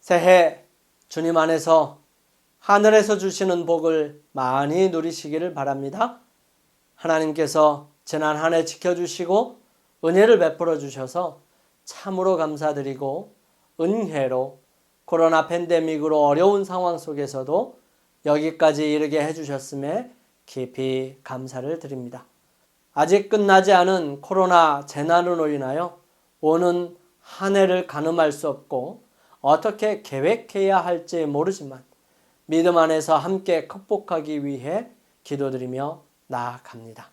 새해 주님 안에서 하늘에서 주시는 복을 많이 누리시기를 바랍니다. 하나님께서 지난 한 해 지켜주시고 은혜를 베풀어 주셔서 참으로 감사드리고 은혜로 코로나 팬데믹으로 어려운 상황 속에서도 여기까지 이르게 해주셨음에 깊이 감사를 드립니다. 아직 끝나지 않은 코로나 재난으로 인하여 오는 한 해를 가늠할 수 없고 어떻게 계획해야 할지 모르지만 믿음 안에서 함께 극복하기 위해 기도드리며 나아갑니다.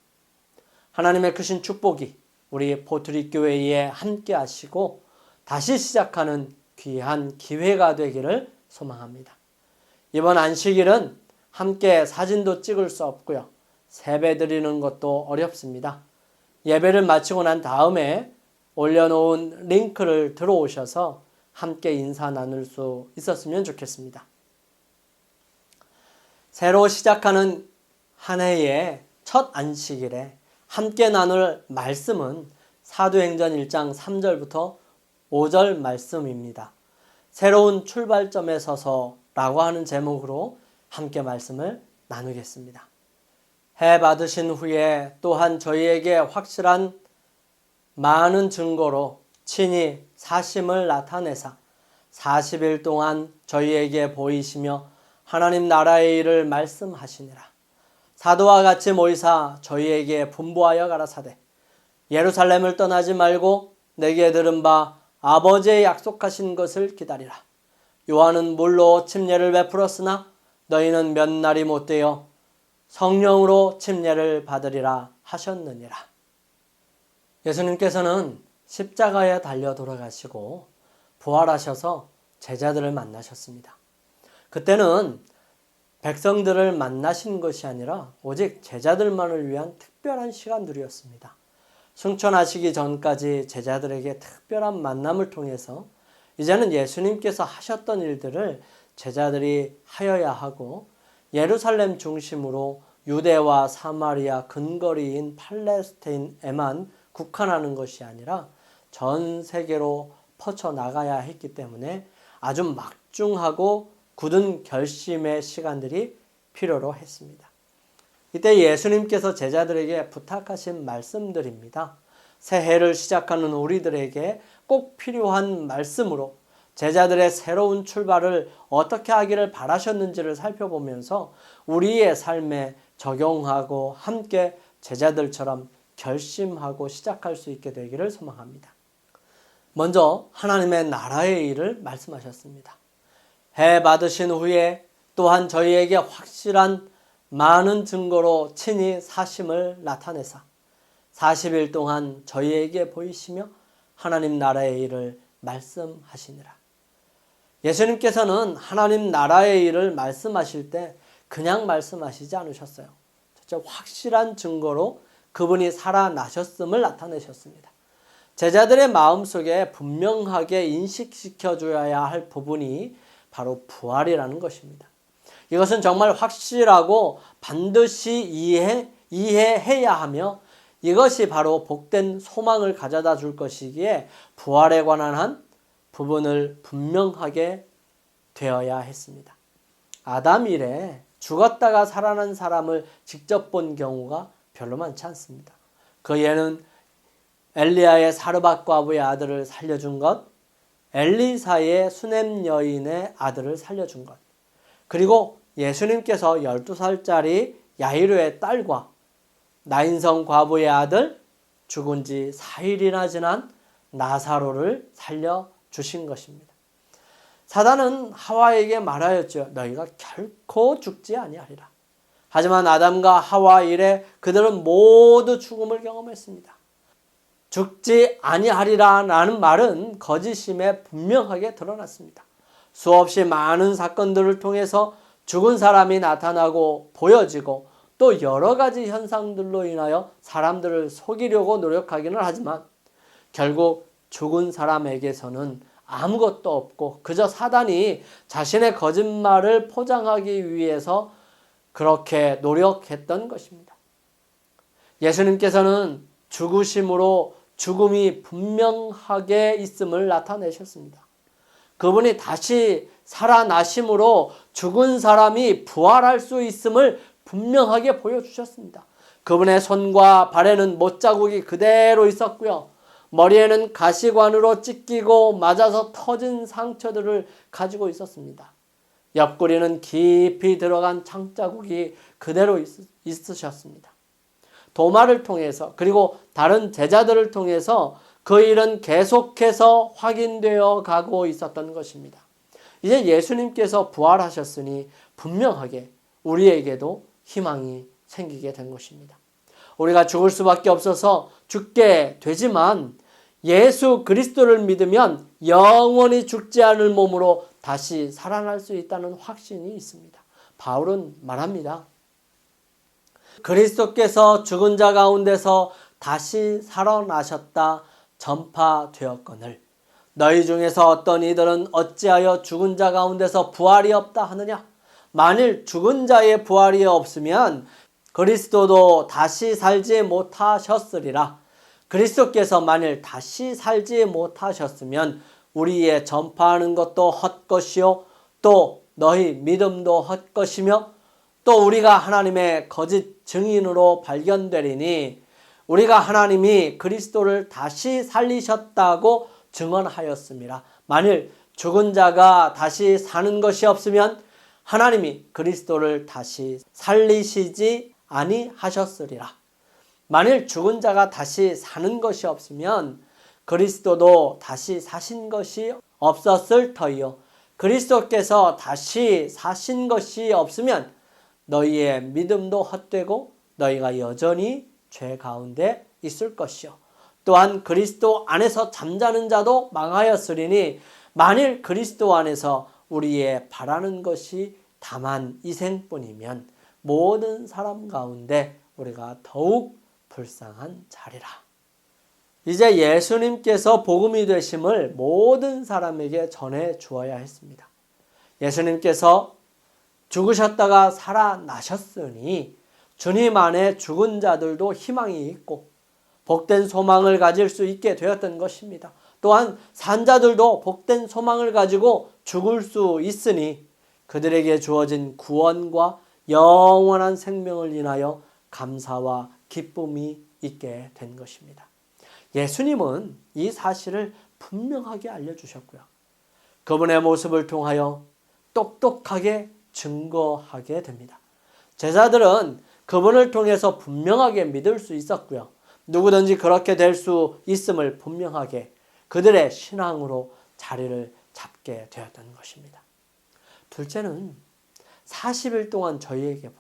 하나님의 크신 축복이 우리 포트리 교회에 함께 하시고 다시 시작하는 귀한 기회가 되기를 소망합니다. 이번 안식일은 함께 사진도 찍을 수 없고요. 세배 드리는 것도 어렵습니다. 예배를 마치고 난 다음에 올려놓은 링크를 들어오셔서 함께 인사 나눌 수 있었으면 좋겠습니다. 새로 시작하는 한 해의 첫 안식일에 함께 나눌 말씀은 사도행전 1장 3절부터 5절 말씀입니다. 새로운 출발점에 서서라고 하는 제목으로 함께 말씀을 나누겠습니다. 해 받으신 후에 또한 저희에게 확실한 많은 증거로 친히 사심을 나타내사 40일 동안 저희에게 보이시며 하나님 나라의 일을 말씀하시니라. 사도와 같이 모이사 저희에게 분부하여 가라사대 예루살렘을 떠나지 말고 내게 들은 바 아버지의 약속하신 것을 기다리라. 요한은 물로 침례를 베풀었으나 너희는 몇 날이 못되어 성령으로 침례를 받으리라 하셨느니라. 예수님께서는 십자가에 달려 돌아가시고 부활하셔서 제자들을 만나셨습니다. 그때는 백성들을 만나신 것이 아니라 오직 제자들만을 위한 특별한 시간들이었습니다. 승천하시기 전까지 제자들에게 특별한 만남을 통해서 이제는 예수님께서 하셨던 일들을 제자들이 하여야 하고 예루살렘 중심으로 유대와 사마리아 근거리인 팔레스타인에만 국한하는 것이 아니라 전 세계로 퍼쳐나가야 했기 때문에 아주 막중하고 굳은 결심의 시간들이 필요로 했습니다. 이때 예수님께서 제자들에게 부탁하신 말씀들입니다. 새해를 시작하는 우리들에게 꼭 필요한 말씀으로 제자들의 새로운 출발을 어떻게 하기를 바라셨는지를 살펴보면서 우리의 삶에 적용하고 함께 제자들처럼 결심하고 시작할 수 있게 되기를 소망합니다. 먼저 하나님의 나라의 일을 말씀하셨습니다. 해 받으신 후에 또한 저희에게 확실한 많은 증거로 친히 사심을 나타내사 40일 동안 저희에게 보이시며 하나님 나라의 일을 말씀하시니라. 예수님께서는 하나님 나라의 일을 말씀하실 때 그냥 말씀하시지 않으셨어요. 진짜 확실한 증거로 그분이 살아나셨음을 나타내셨습니다. 제자들의 마음속에 분명하게 인식시켜줘야 할 부분이 바로 부활이라는 것입니다. 이것은 정말 확실하고 반드시 이해해야 하며 이것이 바로 복된 소망을 가져다 줄 것이기에 부활에 관한 한 부분을 분명하게 되어야 했습니다. 아담 이래 죽었다가 살아난 사람을 직접 본 경우가 별로 많지 않습니다. 그 예는 엘리야의 사르밧 과부의 아들을 살려준 것, 엘리사의 수넴 여인의 아들을 살려준 것, 그리고 예수님께서 12살짜리 야이로의 딸과 나인성 과부의 아들, 죽은 지 4일이나 지난 나사로를 살려주신 것입니다. 사단은 하와에게 말하였죠. 너희가 결코 죽지 아니하리라. 하지만 아담과 하와 이래 그들은 모두 죽음을 경험했습니다. 죽지 아니하리라라는 말은 거짓임에 분명하게 드러났습니다. 수없이 많은 사건들을 통해서 죽은 사람이 나타나고 보여지고 또 여러 가지 현상들로 인하여 사람들을 속이려고 노력하기는 하지만 결국 죽은 사람에게서는 아무것도 없고 그저 사단이 자신의 거짓말을 포장하기 위해서 그렇게 노력했던 것입니다. 예수님께서는 죽으심으로 죽음이 분명하게 있음을 나타내셨습니다. 그분이 다시 살아나심으로 죽은 사람이 부활할 수 있음을 분명하게 보여주셨습니다. 그분의 손과 발에는 못자국이 그대로 있었고요. 머리에는 가시관으로 찢기고 맞아서 터진 상처들을 가지고 있었습니다. 옆구리는 깊이 들어간 창자국이 그대로 있으셨습니다. 도마를 통해서 그리고 다른 제자들을 통해서 그 일은 계속해서 확인되어 가고 있었던 것입니다. 이제 예수님께서 부활하셨으니 분명하게 우리에게도 희망이 생기게 된 것입니다. 우리가 죽을 수밖에 없어서 죽게 되지만 예수 그리스도를 믿으면 영원히 죽지 않을 몸으로 다시 살아날 수 있다는 확신이 있습니다. 바울은 말합니다. 그리스도께서 죽은 자 가운데서 다시 살아나셨다 전파되었거늘 너희 중에서 어떤 이들은 어찌하여 죽은 자 가운데서 부활이 없다 하느냐? 만일 죽은 자의 부활이 없으면 그리스도도 다시 살지 못하셨으리라. 그리스도께서 만일 다시 살지 못하셨으면 우리의 전파하는 것도 헛것이요 또 너희 믿음도 헛것이며 또 우리가 하나님의 거짓 증인으로 발견되리니 우리가 하나님이 그리스도를 다시 살리셨다고 증언하였습니다. 만일 죽은 자가 다시 사는 것이 없으면 하나님이 그리스도를 다시 살리시지 아니하셨으리라. 만일 죽은 자가 다시 사는 것이 없으면 그리스도도 다시 사신 것이 없었을 터이요. 그리스도께서 다시 사신 것이 없으면 너희의 믿음도 헛되고 너희가 여전히 죄 가운데 있을 것이요. 또한 그리스도 안에서 잠자는 자도 망하였으리니 만일 그리스도 안에서 우리의 바라는 것이 다만 이생뿐이면 모든 사람 가운데 우리가 더욱 불쌍한 자리라. 이제 예수님께서 복음이 되심을 모든 사람에게 전해 주어야 했습니다. 예수님께서 죽으셨다가 살아나셨으니 주님 안에 죽은 자들도 희망이 있고 복된 소망을 가질 수 있게 되었던 것입니다. 또한 산 자들도 복된 소망을 가지고 죽을 수 있으니 그들에게 주어진 구원과 영원한 생명을 인하여 감사와 기쁨이 있게 된 것입니다. 예수님은 이 사실을 분명하게 알려주셨고요. 그분의 모습을 통하여 똑똑하게 증거하게 됩니다. 제자들은 그분을 통해서 분명하게 믿을 수 있었고요. 누구든지 그렇게 될 수 있음을 분명하게 그들의 신앙으로 자리를 잡게 되었던 것입니다. 둘째는 40일 동안 저희에게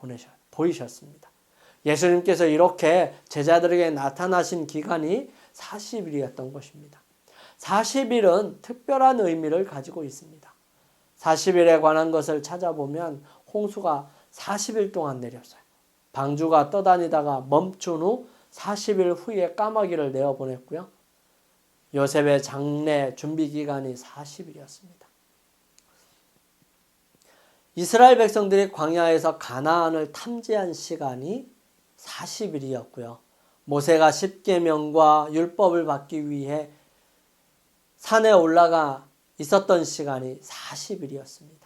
보이셨습니다. 예수님께서 이렇게 제자들에게 나타나신 기간이 40일이었던 것입니다. 40일은 특별한 의미를 가지고 있습니다. 40일에 관한 것을 찾아보면 홍수가 40일 동안 내렸어요. 방주가 떠다니다가 멈춘 후 40일 후에 까마귀를 내어보냈고요. 요셉의 장례 준비 기간이 40일이었습니다. 이스라엘 백성들이 광야에서 가나안을 탐지한 시간이 40일이었고요. 모세가 십계명과 율법을 받기 위해 산에 올라가 있었던 시간이 40일이었습니다.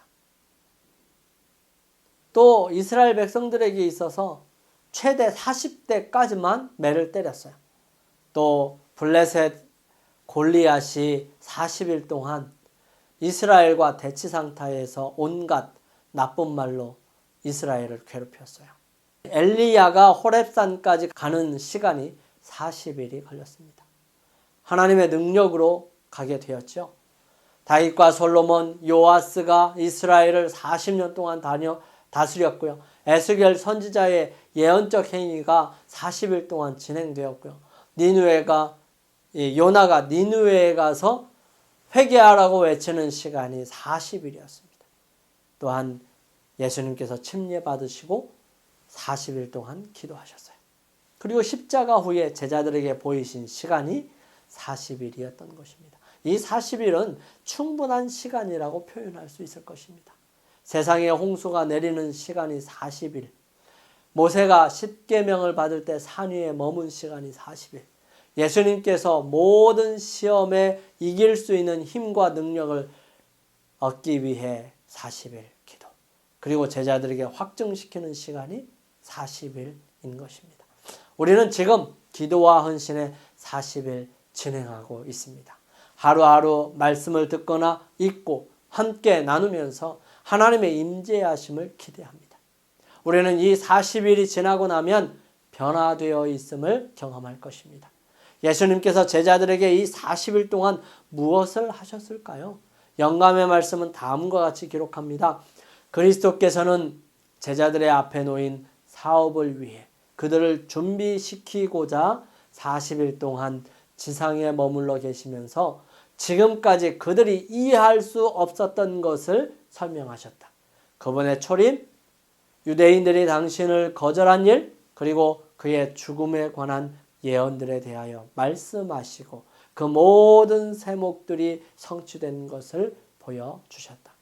또 이스라엘 백성들에게 있어서 최대 40대까지만 매를 때렸어요. 또 블레셋 골리앗이 40일 동안 이스라엘과 대치상타에서 온갖 나쁜 말로 이스라엘을 괴롭혔어요. 엘리야가 호렙산까지 가는 시간이 40일이 걸렸습니다. 하나님의 능력으로 가게 되었죠. 다윗과 솔로몬, 요아스가 이스라엘을 40년 동안 다스렸고요. 에스겔 선지자의 예언적 행위가 40일 동안 진행되었고요. 요나가 니느웨에 가서 회개하라고 외치는 시간이 40일이었습니다. 또한 예수님께서 침례 받으시고 40일 동안 기도하셨어요. 그리고 십자가 후에 제자들에게 보이신 시간이 40일이었던 것입니다. 이 40일은 충분한 시간이라고 표현할 수 있을 것입니다. 세상에 홍수가 내리는 시간이 40일, 모세가 십계명을 받을 때 산 위에 머문 시간이 40일, 예수님께서 모든 시험에 이길 수 있는 힘과 능력을 얻기 위해 40일 기도. 그리고 제자들에게 확증시키는 시간이 40일인 것입니다. 우리는 지금 기도와 헌신의 40일 진행하고 있습니다. 하루하루 말씀을 듣거나 읽고 함께 나누면서 하나님의 임재하심을 기대합니다. 우리는 이 40일이 지나고 나면 변화되어 있음을 경험할 것입니다. 예수님께서 제자들에게 이 40일 동안 무엇을 하셨을까요? 영감의 말씀은 다음과 같이 기록합니다. 그리스도께서는 제자들의 앞에 놓인 사업을 위해 그들을 준비시키고자 40일 동안 지상에 머물러 계시면서 지금까지 그들이 이해할 수 없었던 것을 설명하셨다. 그분의 초림, 유대인들이 당신을 거절한 일, 그리고 그의 죽음에 관한 예언들에 대하여 말씀하시고 그 모든 세목들이 성취된 것을 보여주셨다.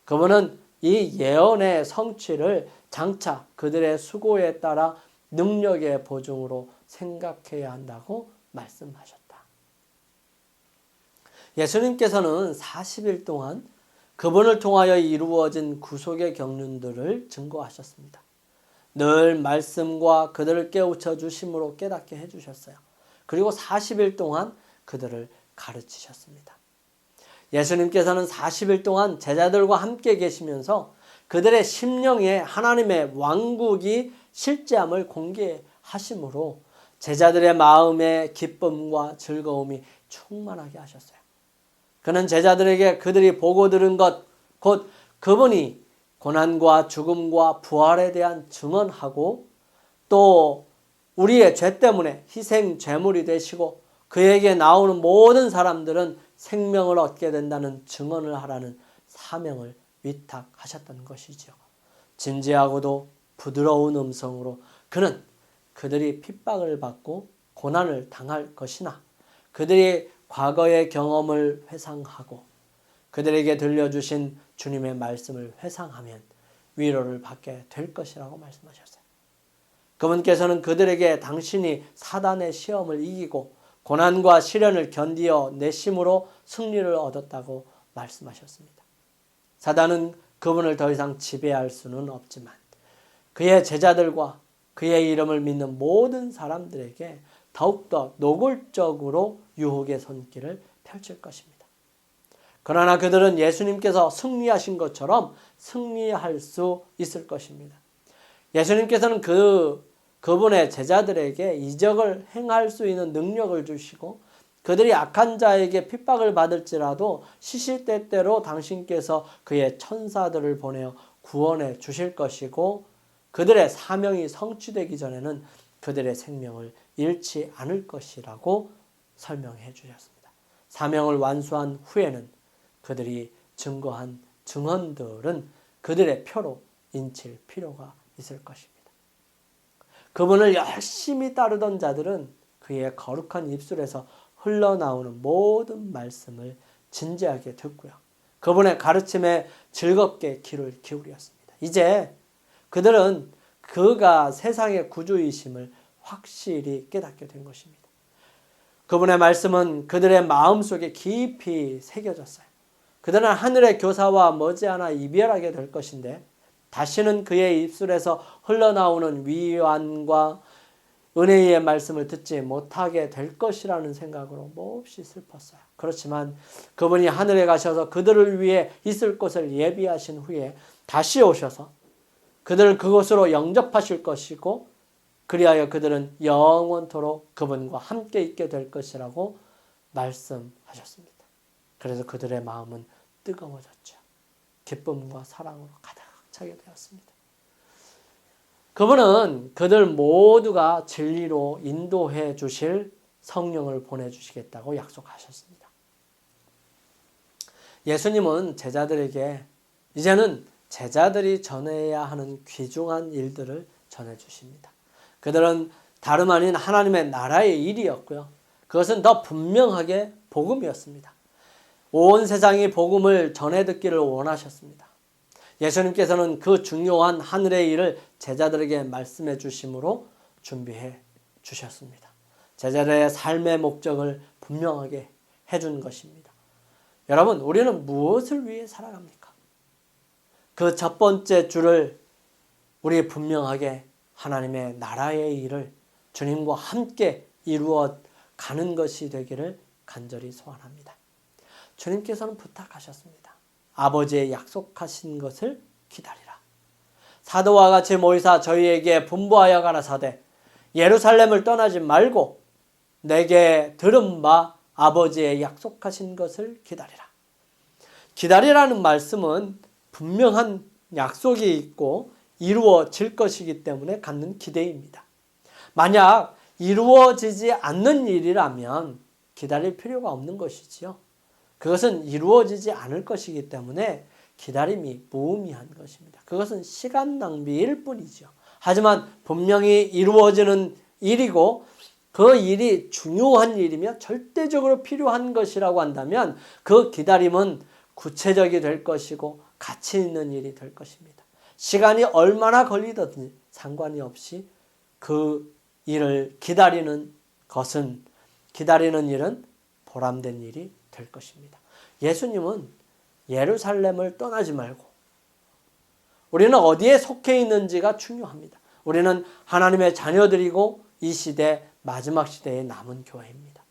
그분은 이 예언의 성취를 장차 그들의 수고에 따라 능력의 보증으로 생각해야 한다고 말씀하셨다. 예수님께서는 40일 동안 그분을 통하여 이루어진 구속의 경륜들을 증거하셨습니다. 늘 말씀과 그들을 깨우쳐 주심으로 깨닫게 해주셨어요. 그리고 40일 동안 그들을 가르치셨습니다. 예수님께서는 40일 동안 제자들과 함께 계시면서 그들의 심령에 하나님의 왕국이 실제함을 공개하심으로 제자들의 마음에 기쁨과 즐거움이 충만하게 하셨어요. 그는 제자들에게 그들이 보고 들은 것, 곧 그분이 고난과 죽음과 부활에 대한 증언하고 또 우리의 죄 때문에 희생 제물이 되시고 그에게 나오는 모든 사람들은 생명을 얻게 된다는 증언을 하라는 사명을 위탁하셨던 것이죠. 진지하고도 부드러운 음성으로 그는 그들이 핍박을 받고 고난을 당할 것이나 그들이 과거의 경험을 회상하고 그들에게 들려주신 주님의 말씀을 회상하면 위로를 받게 될 것이라고 말씀하셨어요. 그분께서는 그들에게 당신이 사단의 시험을 이기고 고난과 시련을 견디어 내심으로 승리를 얻었다고 말씀하셨습니다. 사단은 그분을 더 이상 지배할 수는 없지만 그의 제자들과 그의 이름을 믿는 모든 사람들에게 더욱더 노골적으로 유혹의 손길을 펼칠 것입니다. 그러나 그들은 예수님께서 승리하신 것처럼 승리할 수 있을 것입니다. 예수님께서는 그분의 제자들에게 이적을 행할 수 있는 능력을 주시고 그들이 악한 자에게 핍박을 받을지라도 시시때때로 당신께서 그의 천사들을 보내어 구원해 주실 것이고 그들의 사명이 성취되기 전에는 그들의 생명을 잃지 않을 것이라고 설명해 주셨습니다. 사명을 완수한 후에는 그들이 증거한 증언들은 그들의 표로 인칠 필요가 있을 것입니다. 그분을 열심히 따르던 자들은 그의 거룩한 입술에서 흘러나오는 모든 말씀을 진지하게 듣고요. 그분의 가르침에 즐겁게 귀를 기울였습니다. 이제 그들은 그가 세상의 구주이심을 확실히 깨닫게 된 것입니다. 그분의 말씀은 그들의 마음속에 깊이 새겨졌어요. 그들은 하늘의 교사와 머지않아 이별하게 될 것인데 다시는 그의 입술에서 흘러나오는 위안과 은혜의 말씀을 듣지 못하게 될 것이라는 생각으로 몹시 슬펐어요. 그렇지만 그분이 하늘에 가셔서 그들을 위해 있을 곳을 예비하신 후에 다시 오셔서 그들을 그곳으로 영접하실 것이고 그리하여 그들은 영원토록 그분과 함께 있게 될 것이라고 말씀하셨습니다. 그래서 그들의 마음은 뜨거워졌죠. 기쁨과 사랑으로 가득 차게 되었습니다. 그분은 그들 모두가 진리로 인도해 주실 성령을 보내주시겠다고 약속하셨습니다. 예수님은 제자들에게 이제는 제자들이 전해야 하는 귀중한 일들을 전해주십니다. 그들은 다름 아닌 하나님의 나라의 일이었고요. 그것은 더 분명하게 복음이었습니다. 온 세상이 복음을 전해 듣기를 원하셨습니다. 예수님께서는 그 중요한 하늘의 일을 제자들에게 말씀해 주심으로 준비해 주셨습니다. 제자들의 삶의 목적을 분명하게 해준 것입니다. 여러분, 우리는 무엇을 위해 살아갑니까? 그 첫 번째 줄을 우리 분명하게 하나님의 나라의 일을 주님과 함께 이루어 가는 것이 되기를 간절히 소원합니다. 주님께서는 부탁하셨습니다. 아버지의 약속하신 것을 기다리라. 사도와 같이 모이사 저희에게 분부하여 가라사대 예루살렘을 떠나지 말고 내게 들은 바 아버지의 약속하신 것을 기다리라. 기다리라는 말씀은 분명한 약속이 있고 이루어질 것이기 때문에 갖는 기대입니다. 만약 이루어지지 않는 일이라면 기다릴 필요가 없는 것이지요. 그것은 이루어지지 않을 것이기 때문에 기다림이 무의미한 것입니다. 그것은 시간 낭비일 뿐이죠. 하지만 분명히 이루어지는 일이고 그 일이 중요한 일이며 절대적으로 필요한 것이라고 한다면 그 기다림은 구체적이 될 것이고 가치 있는 일이 될 것입니다. 시간이 얼마나 걸리든지 상관이 없이 그 일을 기다리는 일은 보람된 일이 될 것입니다. 예수님은 예루살렘을 떠나지 말고 우리는 어디에 속해 있는지가 중요합니다. 우리는 하나님의 자녀들이고 이 시대 마지막 시대에 남은 교회입니다.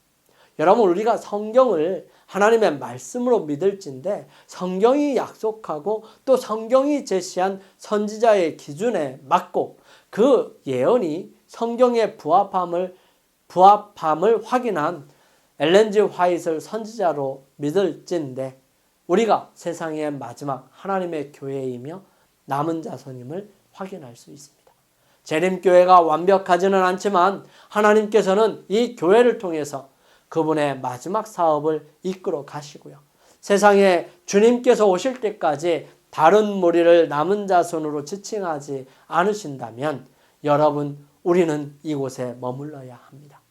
여러분, 우리가 성경을 하나님의 말씀으로 믿을진데 성경이 약속하고 또 성경이 제시한 선지자의 기준에 맞고 그 예언이 성경의 부합함을 확인한 엘렌 G 화이트를 선지자로 믿을진데 우리가 세상의 마지막 하나님의 교회이며 남은 자손임을 확인할 수 있습니다. 재림교회가 완벽하지는 않지만 하나님께서는 이 교회를 통해서 그분의 마지막 사업을 이끌어 가시고요. 세상에 주님께서 오실 때까지 다른 무리를 남은 자손으로 지칭하지 않으신다면 여러분, 우리는 이곳에 머물러야 합니다.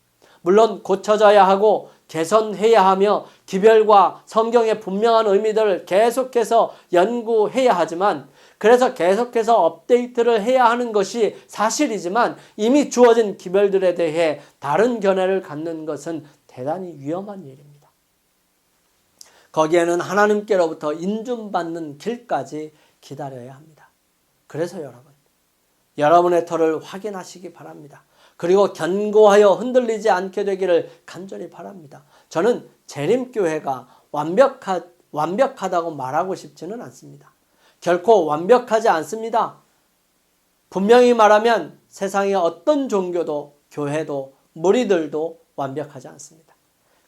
물론 고쳐져야 하고 개선해야 하며 기별과 성경의 분명한 의미들을 계속해서 연구해야 하지만 그래서 계속해서 업데이트를 해야 하는 것이 사실이지만 이미 주어진 기별들에 대해 다른 견해를 갖는 것은 대단히 위험한 일입니다. 거기에는 하나님께로부터 인준받는 길까지 기다려야 합니다. 그래서 여러분의 터를 확인하시기 바랍니다. 그리고 견고하여 흔들리지 않게 되기를 간절히 바랍니다. 저는 재림교회가 완벽하다고 말하고 싶지는 않습니다. 결코 완벽하지 않습니다. 분명히 말하면 세상의 어떤 종교도 교회도 무리들도 완벽하지 않습니다.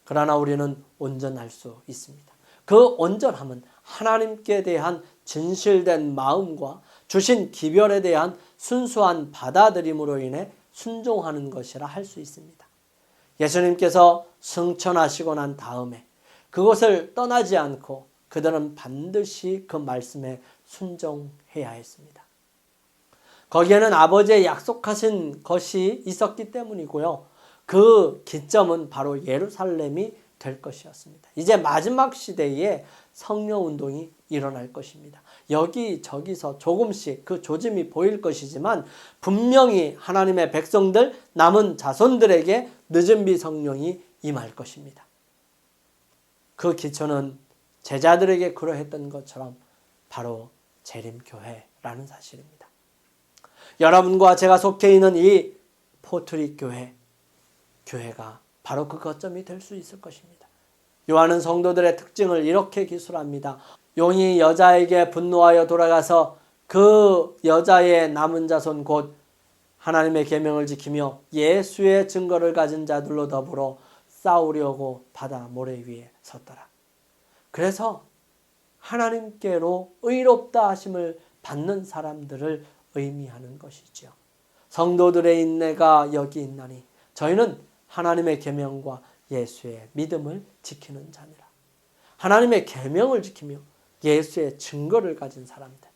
그러나 우리는 온전할 수 있습니다. 그 온전함은 하나님께 대한 진실된 마음과 주신 기별에 대한 순수한 받아들임으로 인해 순종하는 것이라 할 수 있습니다. 예수님께서 승천하시고 난 다음에 그것을 떠나지 않고 그들은 반드시 그 말씀에 순종해야 했습니다. 거기에는 아버지의 약속하신 것이 있었기 때문이고요. 그 기점은 바로 예루살렘이 될 것이었습니다. 이제 마지막 시대에 성령운동이 일어날 것입니다. 여기저기서 조금씩 그 조짐이 보일 것이지만 분명히 하나님의 백성들, 남은 자손들에게 늦은 비 성령이 임할 것입니다. 그 기초는 제자들에게 그러했던 것처럼 바로 재림교회라는 사실입니다. 여러분과 제가 속해 있는 이 포트리 교회가 바로 그 거점이 될 수 있을 것입니다. 요한은 성도들의 특징을 이렇게 기술합니다. 용이 여자에게 분노하여 돌아가서 그 여자의 남은 자손 곧 하나님의 계명을 지키며 예수의 증거를 가진 자들로 더불어 싸우려고 바다 모래 위에 섰더라. 그래서 하나님께로 의롭다 하심을 받는 사람들을 의미하는 것이죠. 성도들의 인내가 여기 있나니 저희는 하나님의 계명과 예수의 믿음을 지키는 자니라. 하나님의 계명을 지키며 예수의 증거를 가진 사람들.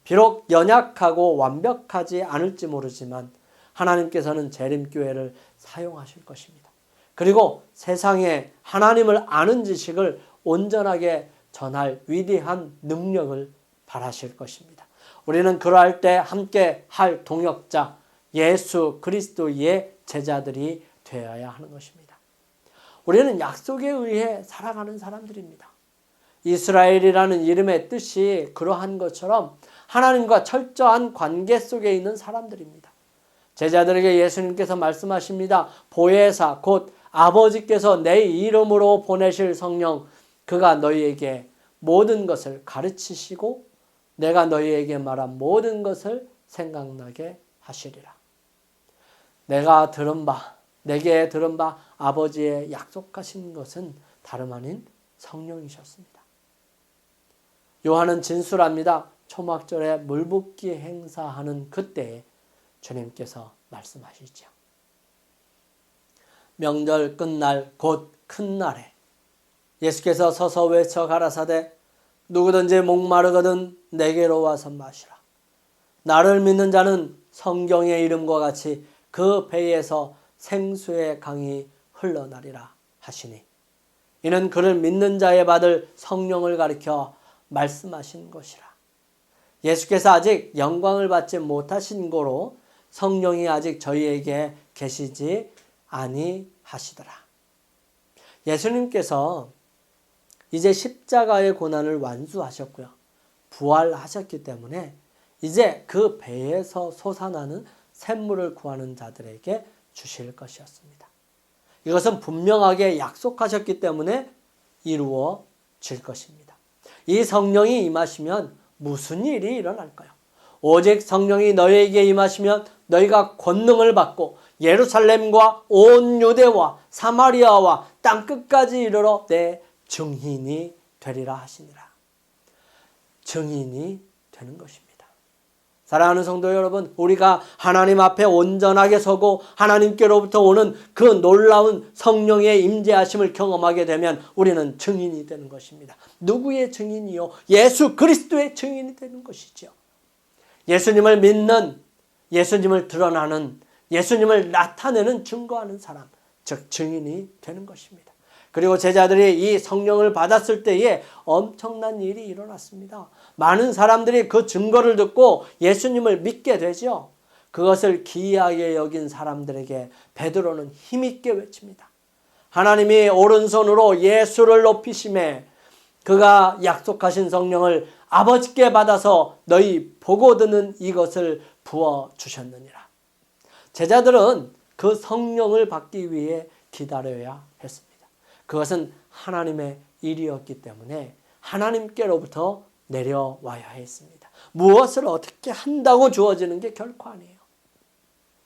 비록 연약하고 완벽하지 않을지 모르지만 하나님께서는 재림교회를 사용하실 것입니다. 그리고 세상에 하나님을 아는 지식을 온전하게 전할 위대한 능력을 바라실 것입니다. 우리는 그러할 때 함께 할 동역자 예수 그리스도의 제자들이 되어야 하는 것입니다. 우리는 약속에 의해 살아가는 사람들입니다. 이스라엘이라는 이름의 뜻이 그러한 것처럼 하나님과 철저한 관계 속에 있는 사람들입니다. 제자들에게 예수님께서 말씀하십니다. 보혜사 곧 아버지께서 내 이름으로 보내실 성령, 그가 너희에게 모든 것을 가르치시고 내가 너희에게 말한 모든 것을 생각나게 하시리라. 내가 들은 바, 내게 들은 바 아버지의 약속하신 것은 다름 아닌 성령이셨습니다. 요한은 진술합니다. 초막절에 물붓기 행사하는 그때에 주님께서 말씀하시죠. 명절 끝날 곧 큰 날에 예수께서 서서 외쳐 가라사대 누구든지 목마르거든 내게로 와서 마시라. 나를 믿는 자는 성경의 이름과 같이 그 배에서 생수의 강이 흘러나리라 하시니 이는 그를 믿는 자에 받을 성령을 가리켜 말씀하신 것이라. 예수께서 아직 영광을 받지 못하신 고로 성령이 아직 저희에게 계시지 아니하시더라. 예수님께서 이제 십자가의 고난을 완수하셨고요. 부활하셨기 때문에 이제 그 배에서 솟아나는 샘물을 구하는 자들에게 주실 것이었습니다. 이것은 분명하게 약속하셨기 때문에 이루어질 것입니다. 이 성령이 임하시면 무슨 일이 일어날까요? 오직 성령이 너희에게 임하시면 너희가 권능을 받고 예루살렘과 온 유대와 사마리아와 땅끝까지 이르러 내 증인이 되리라 하시니라. 증인이 되는 것입니다. 사랑하는 성도 여러분, 우리가 하나님 앞에 온전하게 서고 하나님께로부터 오는 그 놀라운 성령의 임재하심을 경험하게 되면 우리는 증인이 되는 것입니다. 누구의 증인이요? 예수 그리스도의 증인이 되는 것이죠. 예수님을 믿는, 예수님을 드러나는, 예수님을 나타내는 증거하는 사람, 즉 증인이 되는 것입니다. 그리고 제자들이 이 성령을 받았을 때에 엄청난 일이 일어났습니다. 많은 사람들이 그 증거를 듣고 예수님을 믿게 되죠. 그것을 기이하게 여긴 사람들에게 베드로는 힘있게 외칩니다. 하나님이 오른손으로 예수를 높이심에 그가 약속하신 성령을 아버지께 받아서 너희 보고 듣는 이것을 부어주셨느니라. 제자들은 그 성령을 받기 위해 기다려야 했습니다. 그것은 하나님의 일이었기 때문에 하나님께로부터 내려와야 했습니다. 무엇을 어떻게 한다고 주어지는 게 결코 아니에요.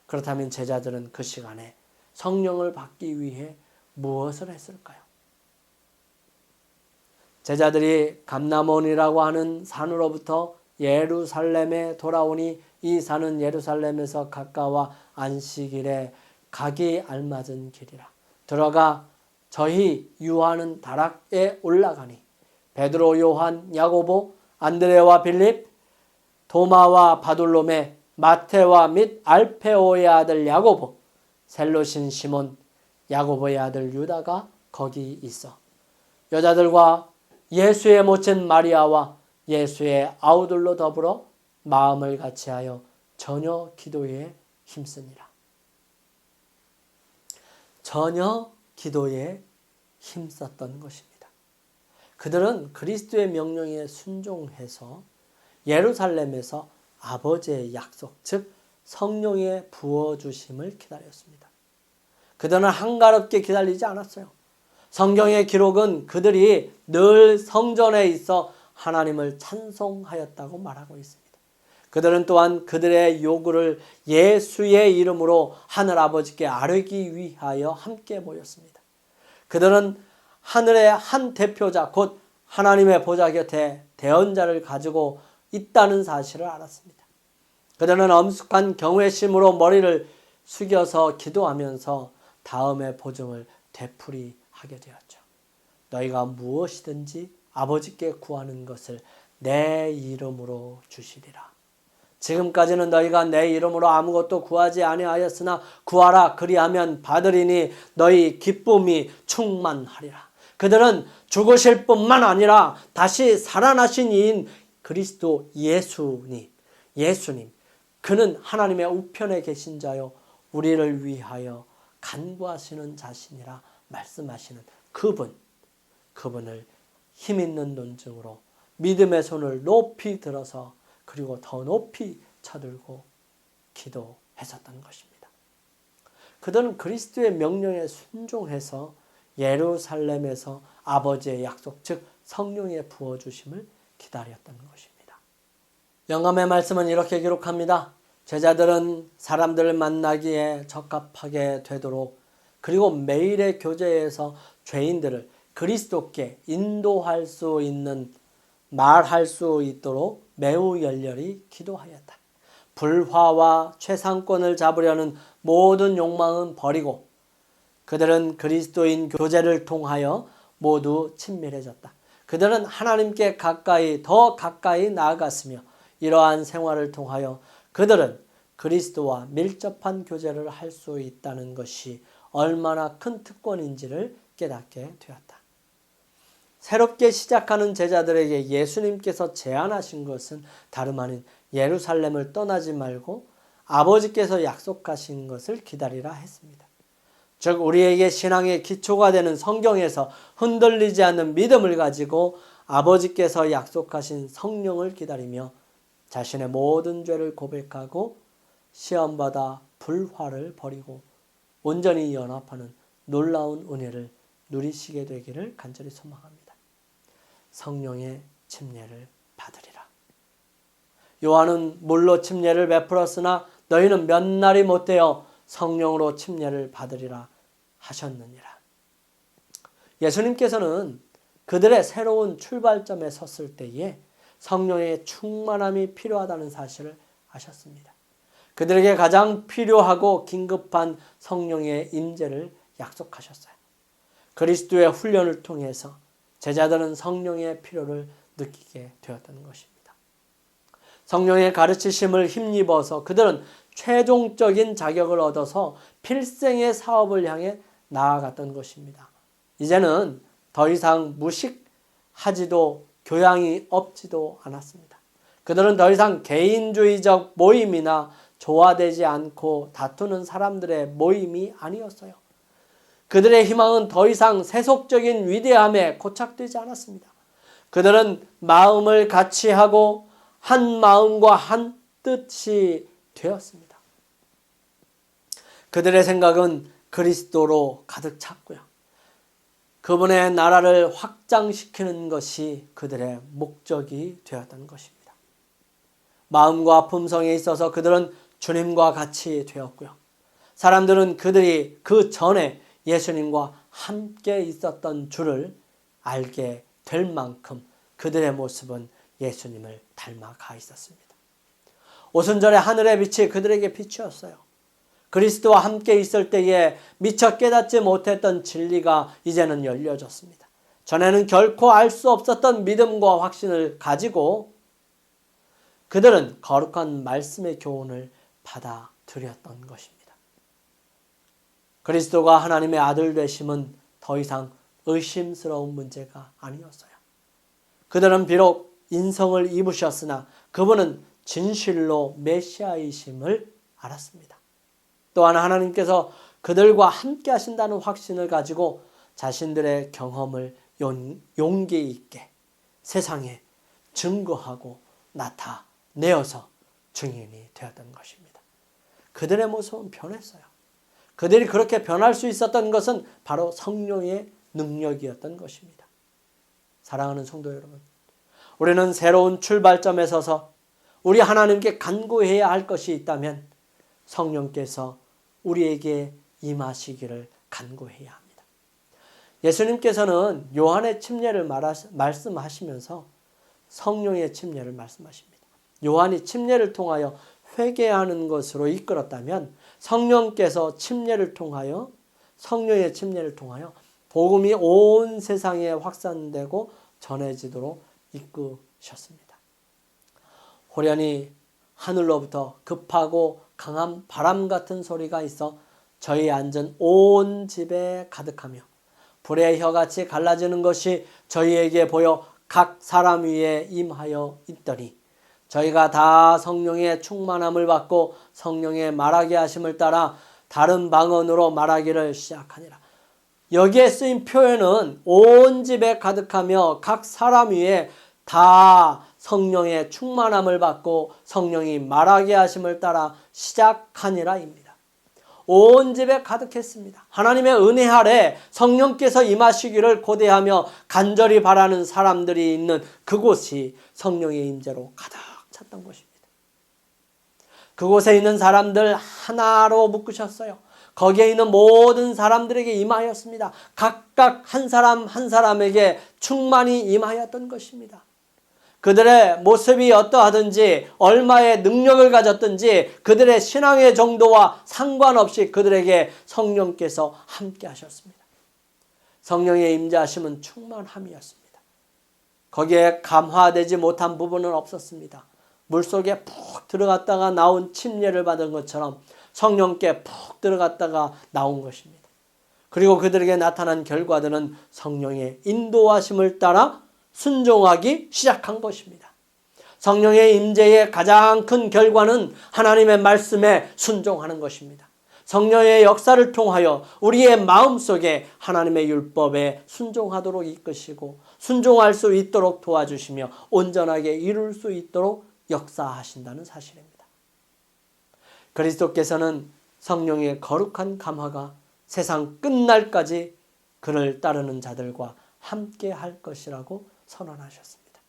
그렇다면 제자들은 그 시간에 성령을 받기 위해 무엇을 했을까요? 제자들이 감람원이라고 하는 산으로부터 예루살렘에 돌아오니 이 산은 예루살렘에서 가까워 안식일에 가기 알맞은 길이라. 들어가 저희 유하는 다락에 올라가니 베드로, 요한, 야고보, 안드레와 빌립, 도마와 바돌로메, 마테와 및 알페오의 아들 야고보, 셀로신 시몬, 야고보의 아들 유다가 거기 있어 여자들과 예수의 모친 마리아와 예수의 아우들로 더불어 마음을 같이하여 전혀 기도에 힘쓰니라. 전혀 기도에 힘썼던 것입니다. 그들은 그리스도의 명령에 순종해서 예루살렘에서 아버지의 약속, 즉 성령의 부어주심을 기다렸습니다. 그들은 한가롭게 기다리지 않았어요. 성경의 기록은 그들이 늘 성전에 있어 하나님을 찬송하였다고 말하고 있습니다. 그들은 또한 그들의 요구를 예수의 이름으로 하늘아버지께 아뢰기 위하여 함께 모였습니다. 그들은 하늘의 한 대표자 곧 하나님의 보좌 곁에 대언자를 가지고 있다는 사실을 알았습니다. 그들은 엄숙한 경외심으로 머리를 숙여서 기도하면서 다음의 보증을 되풀이하게 되었죠. 너희가 무엇이든지 아버지께 구하는 것을 내 이름으로 주시리라. 지금까지는 너희가 내 이름으로 아무것도 구하지 아니하였으나 구하라 그리하면 받으리니 너희 기쁨이 충만하리라. 그들은 죽으실 뿐만 아니라 다시 살아나신 이인 그리스도 예수님, 그는 하나님의 우편에 계신 자요 우리를 위하여 간구하시는 자신이라 말씀하시는 그분을 힘 있는 논증으로 믿음의 손을 높이 들어서 그리고 더 높이 쳐들고 기도했었던 것입니다. 그들은 그리스도의 명령에 순종해서 예루살렘에서 아버지의 약속, 즉 성령의 부어주심을 기다렸던 것입니다. 영감의 말씀은 이렇게 기록합니다. 제자들은 사람들을 만나기에 적합하게 되도록 그리고 매일의 교제에서 죄인들을 그리스도께 인도할 수 있는 말할 수 있도록 매우 열렬히 기도하였다. 불화와 최상권을 잡으려는 모든 욕망은 버리고 그들은 그리스도인 교제를 통하여 모두 친밀해졌다. 그들은 하나님께 더 가까이 나아갔으며 이러한 생활을 통하여 그들은 그리스도와 밀접한 교제를 할 수 있다는 것이 얼마나 큰 특권인지를 깨닫게 되었다. 새롭게 시작하는 제자들에게 예수님께서 제안하신 것은 다름 아닌 예루살렘을 떠나지 말고 아버지께서 약속하신 것을 기다리라 했습니다. 즉 우리에게 신앙의 기초가 되는 성경에서 흔들리지 않는 믿음을 가지고 아버지께서 약속하신 성령을 기다리며 자신의 모든 죄를 고백하고 시험받아 불화를 버리고 온전히 연합하는 놀라운 은혜를 누리시게 되기를 간절히 소망합니다. 성령의 침례를 받으리라. 요한은 물로 침례를 베풀었으나 너희는 몇 날이 못되어 성령으로 침례를 받으리라 하셨느니라. 예수님께서는 그들의 새로운 출발점에 섰을 때에 성령의 충만함이 필요하다는 사실을 아셨습니다. 그들에게 가장 필요하고 긴급한 성령의 임재를 약속하셨어요. 그리스도의 훈련을 통해서 제자들은 성령의 필요를 느끼게 되었다는 것입니다. 성령의 가르치심을 힘입어서 그들은 최종적인 자격을 얻어서 필생의 사업을 향해 나아갔던 것입니다. 이제는 더 이상 무식하지도 교양이 없지도 않았습니다. 그들은 더 이상 개인주의적 모임이나 조화되지 않고 다투는 사람들의 모임이 아니었어요. 그들의 희망은 더 이상 세속적인 위대함에 고착되지 않았습니다. 그들은 마음을 같이 하고 한 마음과 한 뜻이 되었습니다. 그들의 생각은 그리스도로 가득 찼고요. 그분의 나라를 확장시키는 것이 그들의 목적이 되었던 것입니다. 마음과 품성에 있어서 그들은 주님과 같이 되었고요. 사람들은 그들이 그 전에 예수님과 함께 있었던 줄을 알게 될 만큼 그들의 모습은 예수님을 닮아가 있었습니다. 오순절의 하늘의 빛이 그들에게 빛이었어요. 그리스도와 함께 있을 때에 미처 깨닫지 못했던 진리가 이제는 열려졌습니다. 전에는 결코 알 수 없었던 믿음과 확신을 가지고 그들은 거룩한 말씀의 교훈을 받아들였던 것입니다. 그리스도가 하나님의 아들 되심은 더 이상 의심스러운 문제가 아니었어요. 그들은 비록 인성을 입으셨으나 그분은 진실로 메시아이심을 알았습니다. 또한 하나님께서 그들과 함께 하신다는 확신을 가지고 자신들의 경험을 용기 있게 세상에 증거하고 나타내어서 증인이 되었던 것입니다. 그들의 모습은 변했어요. 그들이 그렇게 변할 수 있었던 것은 바로 성령의 능력이었던 것입니다. 사랑하는 성도 여러분, 우리는 새로운 출발점에 서서 우리 하나님께 간구해야 할 것이 있다면 성령께서 우리에게 임하시기를 간구해야 합니다. 예수님께서는 요한의 침례를 말씀하시면서 성령의 침례를 말씀하십니다. 요한이 침례를 통하여 회개하는 것으로 이끌었다면 성령께서 성령의 침례를 통하여 복음이 온 세상에 확산되고 전해지도록 이끄셨습니다. 호련히 하늘로부터 급하고 강한 바람 같은 소리가 있어 저희 앉은 온 집에 가득하며 불의 혀같이 갈라지는 것이 저희에게 보여 각 사람 위에 임하여 있더니 저희가 다 성령의 충만함을 받고 성령의 말하게 하심을 따라 다른 방언으로 말하기를 시작하니라. 여기에 쓰인 표현은 온 집에 가득하며 각 사람 위에 다 성령의 충만함을 받고 성령이 말하게 하심을 따라 시작하니라입니다. 온 집에 가득했습니다. 하나님의 은혜 아래 성령께서 임하시기를 고대하며 간절히 바라는 사람들이 있는 그곳이 성령의 임재로 가득 찼던 곳입니다. 그곳에 있는 사람들 하나로 묶으셨어요. 거기에 있는 모든 사람들에게 임하였습니다. 각각 한 사람 한 사람에게 충만히 임하였던 것입니다. 그들의 모습이 어떠하든지 얼마의 능력을 가졌든지 그들의 신앙의 정도와 상관없이 그들에게 성령께서 함께 하셨습니다. 성령의 임재하심은 충만함이었습니다. 거기에 감화되지 못한 부분은 없었습니다. 물속에 푹 들어갔다가 나온 침례를 받은 것처럼 성령께 푹 들어갔다가 나온 것입니다. 그리고 그들에게 나타난 결과들은 성령의 인도하심을 따라 순종하기 시작한 것입니다. 성령의 임재의 가장 큰 결과는 하나님의 말씀에 순종하는 것입니다. 성령의 역사를 통하여 우리의 마음속에 하나님의 율법에 순종하도록 이끄시고 순종할 수 있도록 도와주시며 온전하게 이룰 수 있도록 역사하신다는 사실입니다. 그리스도께서는 성령의 거룩한 감화가 세상 끝날까지 그를 따르는 자들과 함께 할 것이라고 선언하셨습니다.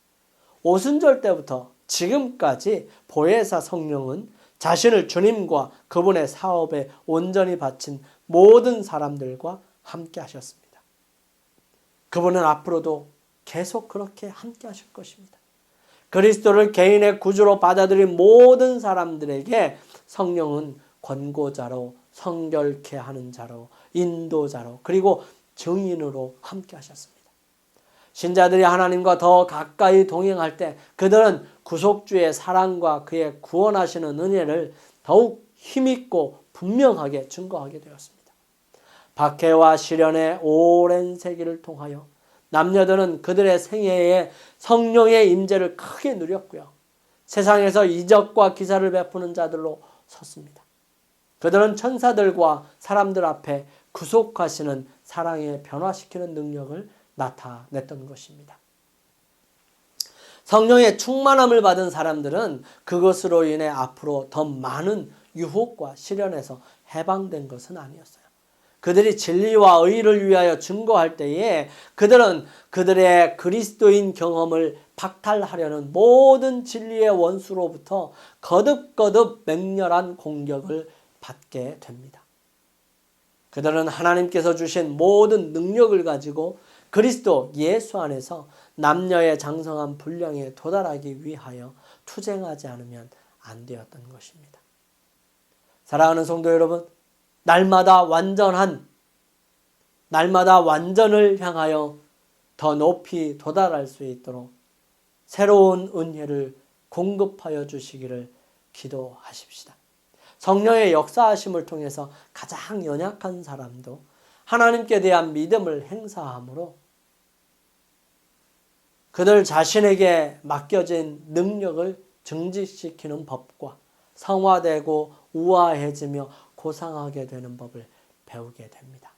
오순절 때부터 지금까지 보혜사 성령은 자신을 주님과 그분의 사업에 온전히 바친 모든 사람들과 함께 하셨습니다. 그분은 앞으로도 계속 그렇게 함께 하실 것입니다. 그리스도를 개인의 구주로 받아들인 모든 사람들에게 성령은 권고자로, 성결케 하는 자로, 인도자로, 그리고 증인으로 함께 하셨습니다. 신자들이 하나님과 더 가까이 동행할 때 그들은 구속주의 사랑과 그의 구원하시는 은혜를 더욱 힘있고 분명하게 증거하게 되었습니다. 박해와 시련의 오랜 세기를 통하여 남녀들은 그들의 생애에 성령의 임재를 크게 누렸고요. 세상에서 이적과 기사를 베푸는 자들로 섰습니다. 그들은 천사들과 사람들 앞에 구속하시는 사랑에 변화시키는 능력을 나타냈던 것입니다. 성령의 충만함을 받은 사람들은 그것으로 인해 앞으로 더 많은 유혹과 시련에서 해방된 것은 아니었어요. 그들이 진리와 의를 위하여 증거할 때에 그들은 그들의 그리스도인 경험을 박탈하려는 모든 진리의 원수로부터 거듭거듭 맹렬한 공격을 받게 됩니다. 그들은 하나님께서 주신 모든 능력을 가지고 그리스도 예수 안에서 남녀의 장성한 분량에 도달하기 위하여 투쟁하지 않으면 안 되었던 것입니다. 사랑하는 성도 여러분, 날마다 완전을 향하여 더 높이 도달할 수 있도록 새로운 은혜를 공급하여 주시기를 기도하십시다. 성령의 역사하심을 통해서 가장 연약한 사람도 하나님께 대한 믿음을 행사함으로 그들 자신에게 맡겨진 능력을 증진시키는 법과 성화되고 우아해지며 고상하게 되는 법을 배우게 됩니다.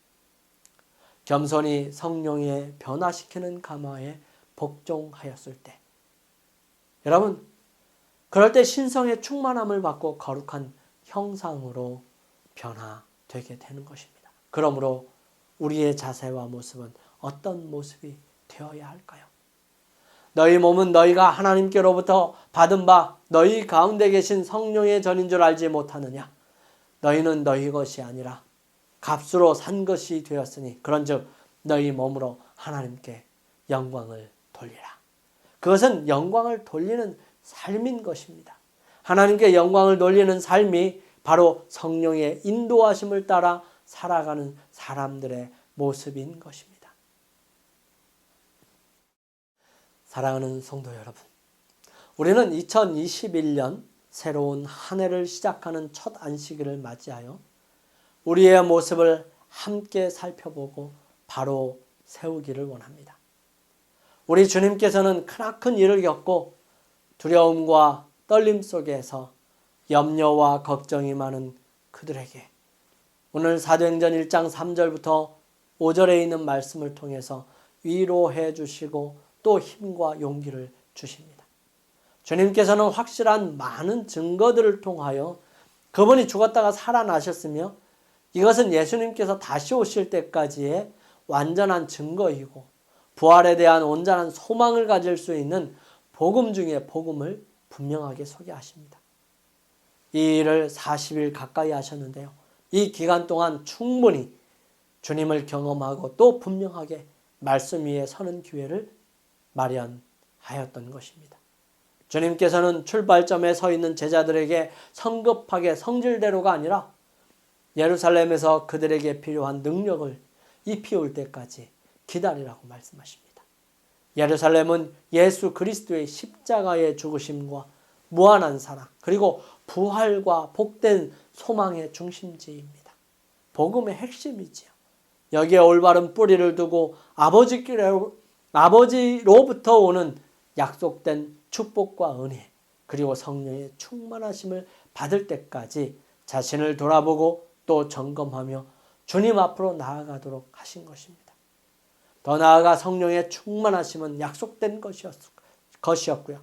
겸손히 성령의 변화시키는 감화에 복종하였을 때 여러분, 그럴 때 신성의 충만함을 받고 거룩한 형상으로 변화되게 되는 것입니다. 그러므로 우리의 자세와 모습은 어떤 모습이 되어야 할까요? 너희 몸은 너희가 하나님께로부터 받은 바 너희 가운데 계신 성령의 전인 줄 알지 못하느냐? 너희는 너희 것이 아니라 값으로 산 것이 되었으니 그런즉 너희 몸으로 하나님께 영광을 돌리라. 그것은 영광을 돌리는 삶인 것입니다. 하나님께 영광을 돌리는 삶이 바로 성령의 인도하심을 따라 살아가는 사람들의 모습인 것입니다. 사랑하는 성도 여러분, 우리는 2021년 새로운 한 해를 시작하는 첫 안식일을 맞이하여 우리의 모습을 함께 살펴보고 바로 세우기를 원합니다. 우리 주님께서는 크나큰 일을 겪고 두려움과 떨림 속에서 염려와 걱정이 많은 그들에게 오늘 사도행전 1장 3절부터 5절에 있는 말씀을 통해서 위로해 주시고 또 힘과 용기를 주십니다. 주님께서는 확실한 많은 증거들을 통하여 그분이 죽었다가 살아나셨으며 이것은 예수님께서 다시 오실 때까지의 완전한 증거이고 부활에 대한 온전한 소망을 가질 수 있는 복음 중에 복음을 분명하게 소개하십니다. 이 일을 40일 가까이 하셨는데요. 이 기간 동안 충분히 주님을 경험하고 또 분명하게 말씀 위에 서는 기회를 마련하였던 것입니다. 주님께서는 출발점에 서 있는 제자들에게 성급하게 성질대로가 아니라 예루살렘에서 그들에게 필요한 능력을 입히올 때까지 기다리라고 말씀하십니다. 예루살렘은 예수 그리스도의 십자가의 죽으심과 무한한 사랑 그리고 부활과 복된 소망의 중심지입니다. 복음의 핵심이지요. 여기에 올바른 뿌리를 두고 아버지로부터 오는 약속된 축복과 은혜 그리고 성령의 충만하심을 받을 때까지 자신을 돌아보고 또 점검하며 주님 앞으로 나아가도록 하신 것입니다. 더 나아가 성령의 충만하심은 약속된 것이었고요.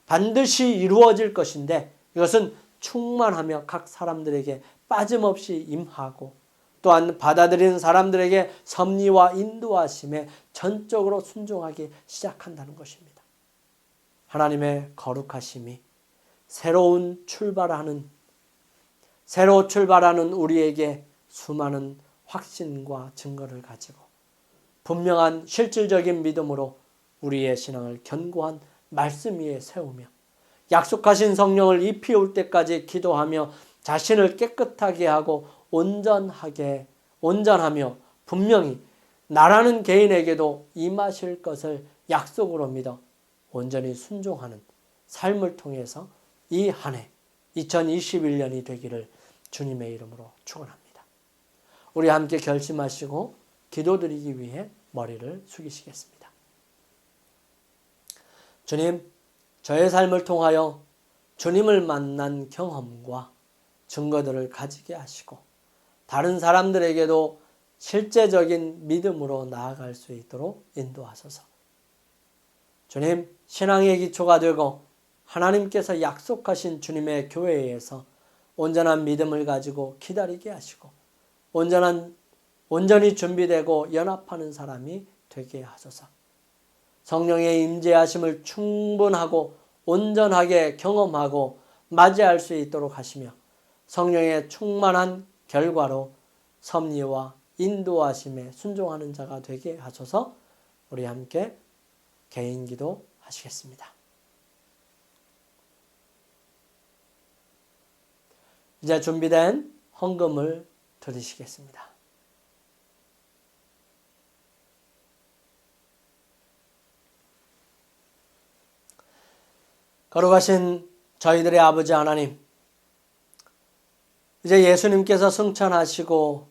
반드시 이루어질 것인데 이것은 충만하며 각 사람들에게 빠짐없이 임하고 또한 받아들이는 사람들에게 섭리와 인도하심에 전적으로 순종하기 시작한다는 것입니다. 하나님의 거룩하심이 새로 출발하는 우리에게 수많은 확신과 증거를 가지고 분명한 실질적인 믿음으로 우리의 신앙을 견고한 말씀 위에 세우며 약속하신 성령을 입히올 때까지 기도하며 자신을 깨끗하게 하고 온전하며 분명히 나라는 개인에게도 임하실 것을 약속으로 믿어 온전히 순종하는 삶을 통해서 이 한 해 2021년이 되기를 주님의 이름으로 축원합니다. 우리 함께 결심하시고 기도드리기 위해 머리를 숙이시겠습니다. 주님, 저의 삶을 통하여 주님을 만난 경험과 증거들을 가지게 하시고 다른 사람들에게도 실제적인 믿음으로 나아갈 수 있도록 인도하소서. 주님, 신앙의 기초가 되고 하나님께서 약속하신 주님의 교회에서 온전한 믿음을 가지고 기다리게 하시고 온전히 준비되고 연합하는 사람이 되게 하소서. 성령의 임재하심을 충분하고 온전하게 경험하고 맞이할 수 있도록 하시며 성령의 충만한 결과로 섭리와 인도하심에 순종하는 자가 되게 하소서. 우리 함께 개인 기도 하시겠습니다. 이제 준비된 헌금을 드리시겠습니다. 거룩하신 저희들의 아버지 하나님, 이제 예수님께서 승천하시고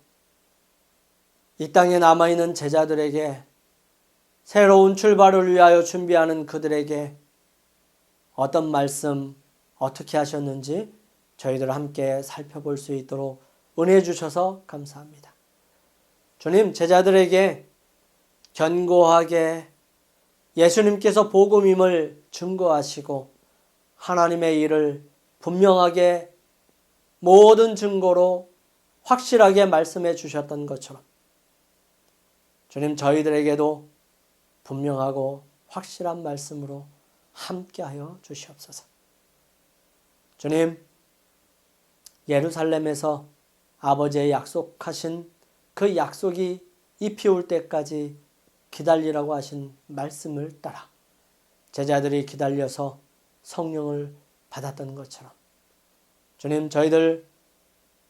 이 땅에 남아있는 제자들에게 새로운 출발을 위하여 준비하는 그들에게 어떤 말씀 어떻게 하셨는지 저희들 함께 살펴볼 수 있도록 은혜 주셔서 감사합니다. 주님, 제자들에게 견고하게 예수님께서 복음임을 증거하시고 하나님의 일을 분명하게 모든 증거로 확실하게 말씀해 주셨던 것처럼 주님, 저희들에게도 분명하고 확실한 말씀으로 함께하여 주시옵소서. 주님, 예루살렘에서 아버지의 약속하신 그 약속이 입히올 때까지 기다리라고 하신 말씀을 따라 제자들이 기다려서 성령을 받았던 것처럼 주님, 저희들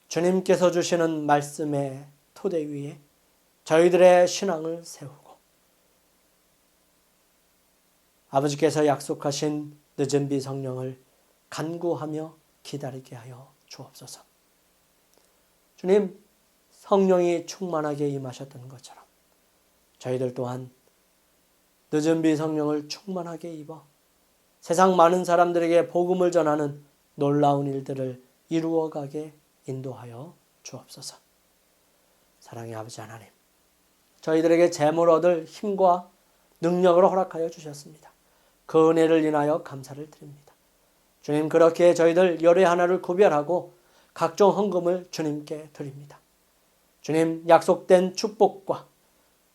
주님께서 주시는 말씀의 토대 위에 저희들의 신앙을 세우고 아버지께서 약속하신 늦은 비 성령을 간구하며 기다리게 하여 주옵소서. 주님, 성령이 충만하게 임하셨던 것처럼 저희들 또한 늦은 비 성령을 충만하게 입어 세상 많은 사람들에게 복음을 전하는 놀라운 일들을 이루어가게 인도하여 주옵소서. 사랑의 아버지 하나님, 저희들에게 재물 얻을 힘과 능력을 허락하여 주셨습니다. 그 은혜를 인하여 감사를 드립니다. 주님, 그렇게 저희들 열의 하나를 구별하고 각종 헌금을 주님께 드립니다. 주님, 약속된 축복과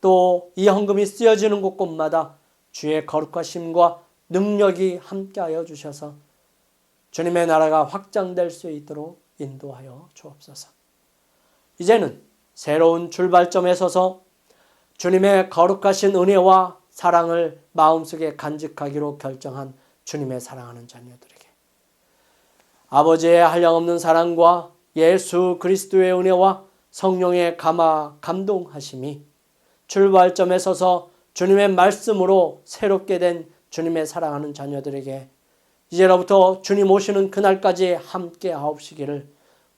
또 이 헌금이 쓰여지는 곳곳마다 주의 거룩하심과 능력이 함께하여 주셔서 주님의 나라가 확장될 수 있도록 인도하여 주옵소서. 이제는 새로운 출발점에 서서 주님의 거룩하신 은혜와 사랑을 마음속에 간직하기로 결정한 주님의 사랑하는 자녀들에게 아버지의 한량없는 사랑과 예수 그리스도의 은혜와 성령의 감동하심이 출발점에 서서 주님의 말씀으로 새롭게 된 주님의 사랑하는 자녀들에게 이제로부터 주님 오시는 그날까지 함께 하옵시기를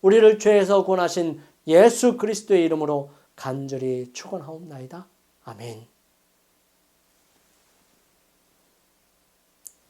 우리를 죄에서 구원하신 예수 그리스도의 이름으로 간절히 축원하옵나이다. 아멘.